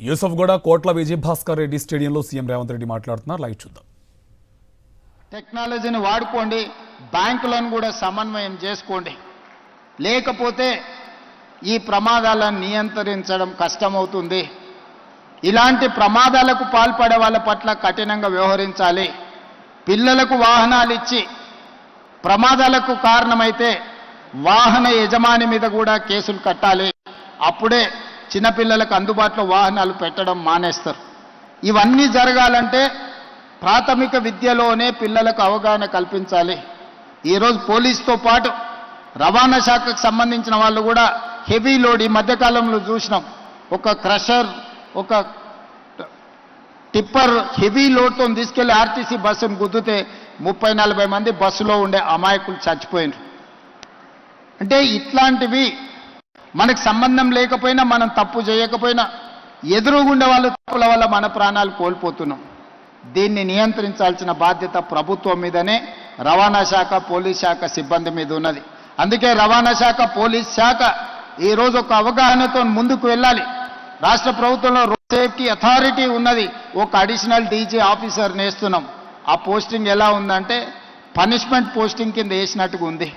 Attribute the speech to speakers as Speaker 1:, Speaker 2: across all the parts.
Speaker 1: యూసఫ్గూడ కోట్ల విజయభాస్కర్ రెడ్డి స్టేడియంలో సీఎం రేవంత్ రెడ్డి మాట్లాడుతున్నారు. లైవ్ చూద్దాం.
Speaker 2: టెక్నాలజీని వాడుకోండి, బ్యాంకులను కూడా సమన్వయం చేసుకోండి. లేకపోతే ఈ ప్రమాదాలను నియంత్రించడం కష్టమవుతుంది. ఇలాంటి ప్రమాదాలకు పాల్పడే వాళ్ళ పట్ల కఠినంగా వ్యవహరించాలి. పిల్లలకు వాహనాలు ఇచ్చి ప్రమాదాలకు కారణమైతే వాహన యజమాని మీద కూడా కేసులు కట్టాలి. అప్పుడే చిన్నపిల్లలకు అందుబాటులో వాహనాలు పెట్టడం మానేస్తారు. ఇవన్నీ జరగాలంటే ప్రాథమిక విద్యలోనే పిల్లలకు అవగాహన కల్పించాలి. ఈరోజు పోలీసుతో పాటు రవాణా శాఖకు సంబంధించిన వాళ్ళు కూడా హెవీ లోడ్ ఈ మధ్యకాలంలో చూసినాం. ఒక క్రషర్, ఒక టిప్పర్ హెవీ లోడ్తో తీసుకెళ్లి ఆర్టీసీ బస్సును గుద్దితే 30-40 మంది బస్సులో ఉండే అమాయకులు చచ్చిపోయినారు. అంటే ఇట్లాంటివి మనకు సంబంధం లేకపోయినా, మనం తప్పు చేయకపోయినా ఎదురుగుండే వాళ్ళు తప్పుల వల్ల మన ప్రాణాలు కోల్పోతున్నాం. దీన్ని నియంత్రించాల్సిన బాధ్యత ప్రభుత్వం మీదనే, రవాణా శాఖ, పోలీస్ శాఖ సిబ్బంది మీద ఉన్నది. అందుకే రవాణా శాఖ, పోలీస్ శాఖ ఈరోజు ఒక అవగాహనతో ముందుకు వెళ్ళాలి. రాష్ట్ర ప్రభుత్వంలో రోడ్ సేఫ్టీ అథారిటీ ఉన్నది. ఒక అడిషనల్ డీజీ ఆఫీసర్ నేస్తున్నాం. ఆ పోస్టింగ్ ఎలా ఉందంటే పనిష్మెంట్ పోస్టింగ్ కింద వేసినట్టుగా ఉంది.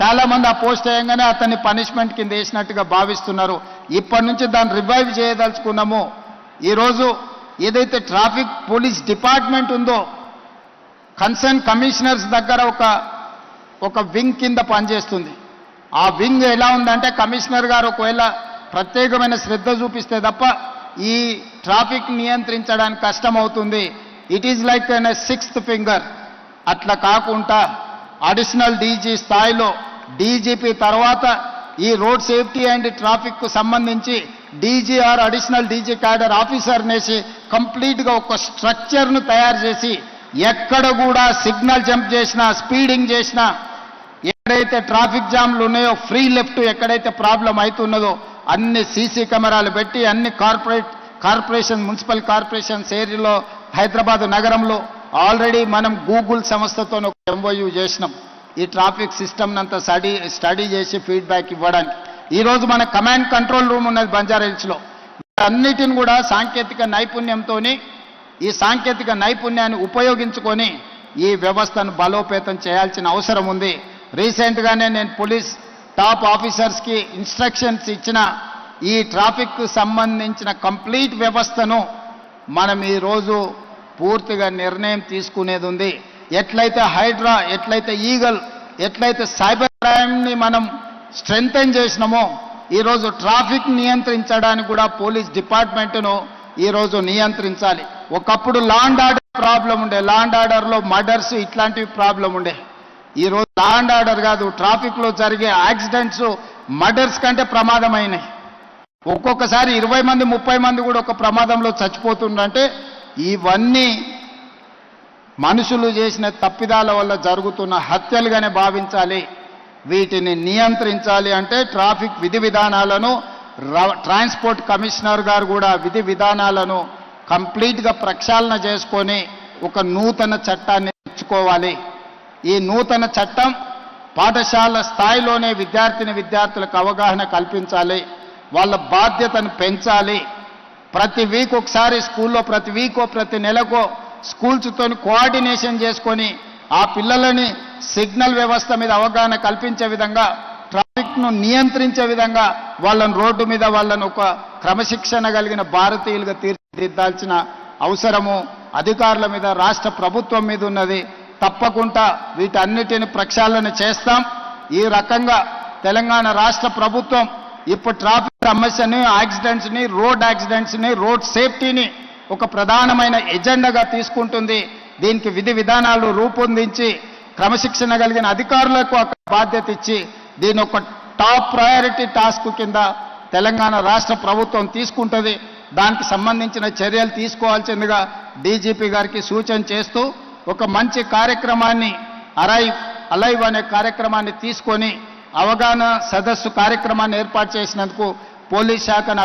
Speaker 2: చాలామంది ఆ పోస్ట్ వేయంగానే అతన్ని పనిష్మెంట్ కింద వేసినట్టుగా భావిస్తున్నారు. ఇప్పటి నుంచి దాన్ని రివైవ్ చేయదలుచుకున్నాము. ఈరోజు ఏదైతే ట్రాఫిక్ పోలీస్ డిపార్ట్మెంట్ ఉందో కన్సర్న్ కమిషనర్స్ దగ్గర ఒక వింగ్ కింద పనిచేస్తుంది. ఆ వింగ్ ఎలా ఉందంటే కమిషనర్ గారు ఒకవేళ ప్రత్యేకమైన శ్రద్ధ చూపిస్తే తప్ప ఈ ట్రాఫిక్ నియంత్రించడానికి కష్టమవుతుంది. It is like an sixth finger. అట్లా కాకుండా అడిషనల్ డీజీ స్థాయిలో డీజీపీ తర్వాత ఈ రోడ్ సేఫ్టీ అండ్ ట్రాఫిక్కు సంబంధించి DGR additional DG cadre officer నేసి కంప్లీట్గా ఒక స్ట్రక్చర్ను తయారు చేసి ఎక్కడ కూడా సిగ్నల్ జంప్ చేసినా, స్పీడింగ్ చేసినా, ఎక్కడైతే ట్రాఫిక్ జామ్లు ఉన్నాయో, ఫ్రీ లెఫ్ట్ ఎక్కడైతే ప్రాబ్లం అవుతున్నదో అన్ని సీసీ కెమెరాలు పెట్టి అన్ని కార్పొరేషన్ మున్సిపల్ కార్పొరేషన్స్ ఏరియాలో హైదరాబాద్ నగరంలో ఆల్రెడీ మనం గూగుల్ సంస్థతో ఒక ఎంఓయూ చేసినాం. ఈ ట్రాఫిక్ సిస్టమ్ అంతా స్టడీ చేసి ఫీడ్బ్యాక్ ఇవ్వడానికి. ఈరోజు మన కమాండ్ కంట్రోల్ రూమ్ ఉన్నది బంజారా హిల్స్లో. అన్నిటిని కూడా సాంకేతిక నైపుణ్యంతో, ఈ సాంకేతిక నైపుణ్యాన్ని ఉపయోగించుకొని ఈ వ్యవస్థను బలోపేతం చేయాల్సిన అవసరం ఉంది. రీసెంట్గానే నేను పోలీస్ టాప్ ఆఫీసర్స్కి ఇన్స్ట్రక్షన్స్ ఇచ్చిన ఈ ట్రాఫిక్కు సంబంధించిన కంప్లీట్ వ్యవస్థను మనం ఈరోజు పూర్తిగా నిర్ణయం తీసుకునేది ఉంది. ఎట్లయితే హైడ్రా, ఎట్లయితే ఈగల్, ఎట్లయితే సైబర్ క్రైమ్ని మనం స్ట్రెంగ్తెన్ చేసినామో ఈరోజు ట్రాఫిక్ నియంత్రించడానికి కూడా పోలీస్ డిపార్ట్మెంట్ను ఈరోజు నియంత్రించాలి. ఒకప్పుడు లా అండ్ ఆర్డర్ ప్రాబ్లం ఉండే, లా అండ్ ఆర్డర్లో మర్డర్స్ ఇట్లాంటివి ప్రాబ్లం ఉండే. ఈరోజు లా అండ్ ఆర్డర్ కాదు, ట్రాఫిక్లో జరిగే యాక్సిడెంట్స్ మర్డర్స్ కంటే ప్రమాదమైనాయి. ఒక్కొక్కసారి 20 మంది 30 మంది కూడా ఒక ప్రమాదంలో చచ్చిపోతుందంటే ఇవన్నీ మనుషులు చేసిన తప్పిదాల వల్ల జరుగుతున్న హత్యలుగానే భావించాలి. వీటిని నియంత్రించాలి అంటే ట్రాఫిక్ విధి విధానాలను ట్రాన్స్పోర్ట్ కమిషనర్ గారు కూడా విధి విధానాలను కంప్లీట్గా ప్రక్షాళన చేసుకొని ఒక నూతన చట్టాన్ని తెచ్చుకోవాలి. ఈ నూతన చట్టం పాఠశాల స్థాయిలోనే విద్యార్థులకు అవగాహన కల్పించాలి. వాళ్ళ బాధ్యతను పెంచాలి. ప్రతి వీక్ ఒకసారి స్కూల్లో, ప్రతి వీకో ప్రతి నెలకో స్కూల్స్తో కోఆర్డినేషన్ చేసుకొని ఆ పిల్లలని సిగ్నల్ వ్యవస్థ మీద అవగాహన కల్పించే విధంగా, ట్రాఫిక్ను నియంత్రించే విధంగా వాళ్ళని రోడ్డు మీద వాళ్ళను ఒక క్రమశిక్షణ కలిగిన భారతీయులుగా తీర్చిదిద్దాల్సిన అవసరము అధికారుల మీద, రాష్ట్ర ప్రభుత్వం మీద ఉన్నది. తప్పకుండా వీటన్నిటిని ప్రక్షాళన చేస్తాం. ఈ రకంగా తెలంగాణ రాష్ట్ర ప్రభుత్వం ఇప్పుడు ట్రాఫిక్ సమస్యని, యాక్సిడెంట్స్ని, రోడ్ సేఫ్టీని ఒక ప్రధానమైన ఎజెండాగా తీసుకుంటుంది. దీనికి విధి విధానాలు రూపొందించి క్రమశిక్షణ కలిగిన అధికారులకు బాధ్యత ఇచ్చి దీని ఒక టాప్ ప్రయారిటీ టాస్క్ కింద తెలంగాణ రాష్ట్ర ప్రభుత్వం తీసుకుంటుంది. దానికి సంబంధించిన చర్యలు తీసుకోవాల్సిందిగా డీజీపీ గారికి సూచన చేస్తూ ఒక మంచి కార్యక్రమాన్ని అలైవ్ అనే కార్యక్రమాన్ని తీసుకొని అవగాహన సదస్సు కార్యక్రమాన్ని ఏర్పాటు చేసినందుకు పోలీస్ శాఖను